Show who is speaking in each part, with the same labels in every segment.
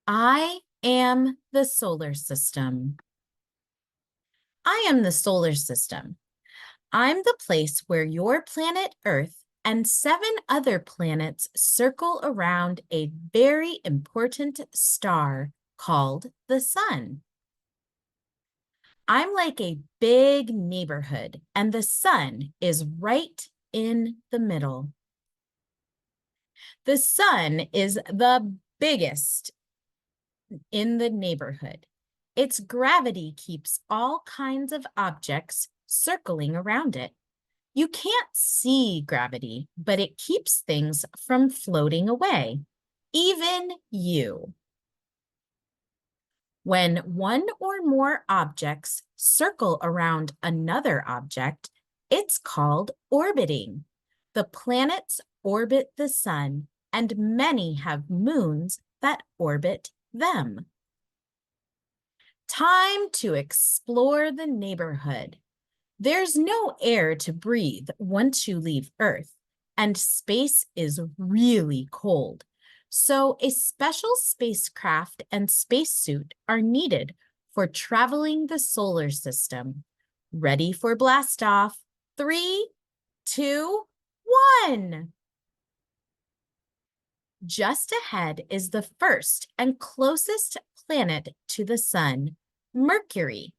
Speaker 1: I am the solar system. I am the solar system. I'm the place where your planet Earth and 7 other planets circle around a very important star called the sun. I'm like a big neighborhood, and the sun is right in the middle. The sun is the biggest in the neighborhood. Its gravity keeps all kinds of objects circling around it. You can't see gravity, but it keeps things from floating away, even you. When one or more objects circle around another object, it's called orbiting. The planets orbit the sun, and many have moons that orbit them. Time to explore the neighborhood. There's no air to breathe once you leave Earth, and space is really cold. So a special spacecraft and spacesuit are needed for traveling the solar system. Ready for blast off? 3, 2, 1. Just ahead is the first and closest planet to the sun, Mercury.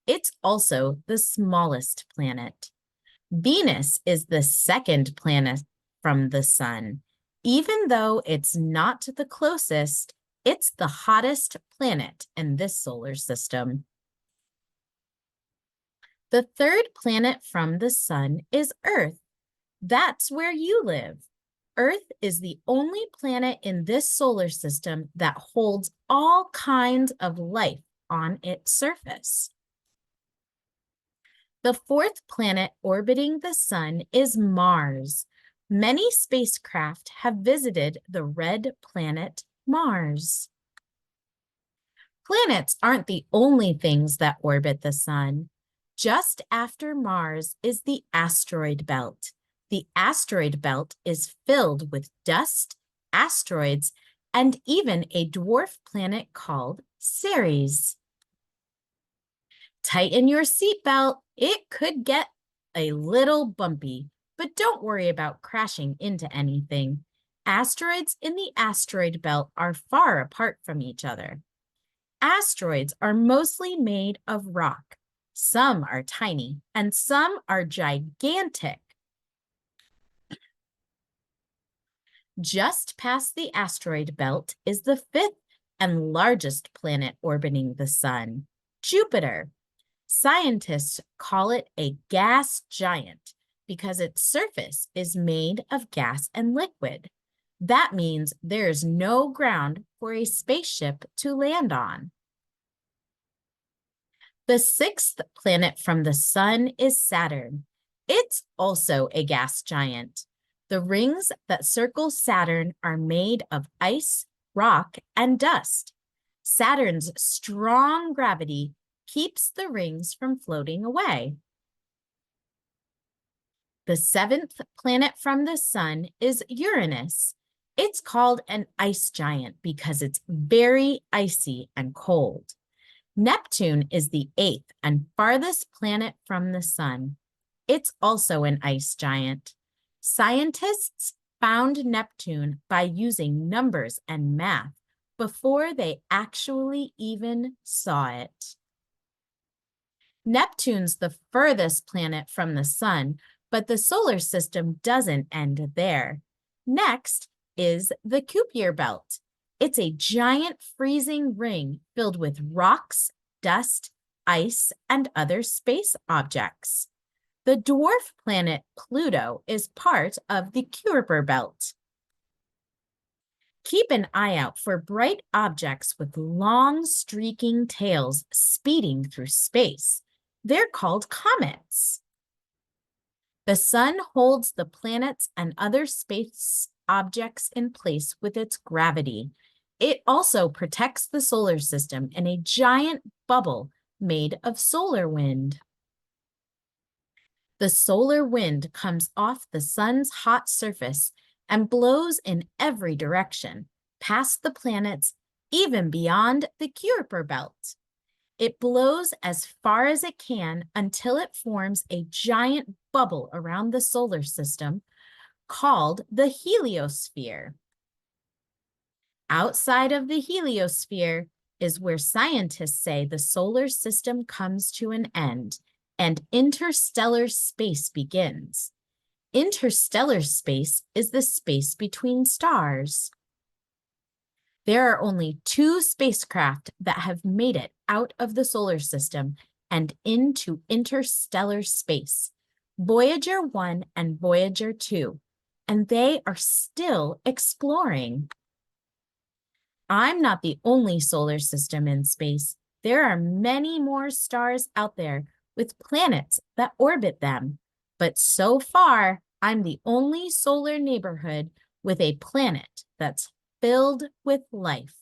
Speaker 1: It's also the smallest planet. Venus is the second planet from the sun. Even though it's not the closest, it's the hottest planet in this solar system. The third planet from the sun is Earth. That's where you live. Earth is the only planet in this solar system that holds all kinds of life on its surface. The fourth planet orbiting the sun is Mars. Many spacecraft have visited the red planet Mars. Planets aren't the only things that orbit the sun. Just after Mars is the asteroid belt. The asteroid belt is filled with dust, asteroids, and even a dwarf planet called Ceres. Tighten your seatbelt. It could get a little bumpy, but don't worry about crashing into anything. Asteroids in the asteroid belt are far apart from each other. Asteroids are mostly made of rock. Some are tiny and some are gigantic. Just past the asteroid belt is the fifth and largest planet orbiting the sun, Jupiter. Scientists call it a gas giant because its surface is made of gas and liquid. That means there's no ground for a spaceship to land on. The sixth planet from the sun is Saturn. It's also a gas giant. The rings that circle Saturn are made of ice, rock, and dust. Saturn's strong gravity keeps the rings from floating away. The seventh planet from the sun is Uranus. It's called an ice giant because it's very icy and cold. Neptune is the eighth and farthest planet from the sun. It's also an ice giant. Scientists found Neptune by using numbers and math before they actually even saw it. Neptune's the furthest planet from the sun, but the solar system doesn't end there. Next is the Kuiper belt. It's a giant freezing ring filled with rocks, dust, ice, and other space objects. The dwarf planet Pluto is part of the Kuiper belt. Keep an eye out for bright objects with long streaking tails speeding through space. They're called comets. The sun holds the planets and other space objects in place with its gravity. It also protects the solar system in a giant bubble made of solar wind. The solar wind comes off the sun's hot surface and blows in every direction, past the planets, even beyond the Kuiper belt. It blows as far as it can until it forms a giant bubble around the solar system called the heliosphere. Outside of the heliosphere is where scientists say the solar system comes to an end and interstellar space begins. Interstellar space is the space between stars. There are only 2 spacecraft that have made it out of the solar system and into interstellar space, Voyager 1 and Voyager 2, and they are still exploring. I'm not the only solar system in space. There are many more stars out there with planets that orbit them, but so far, I'm the only solar neighborhood with a planet that's filled with life.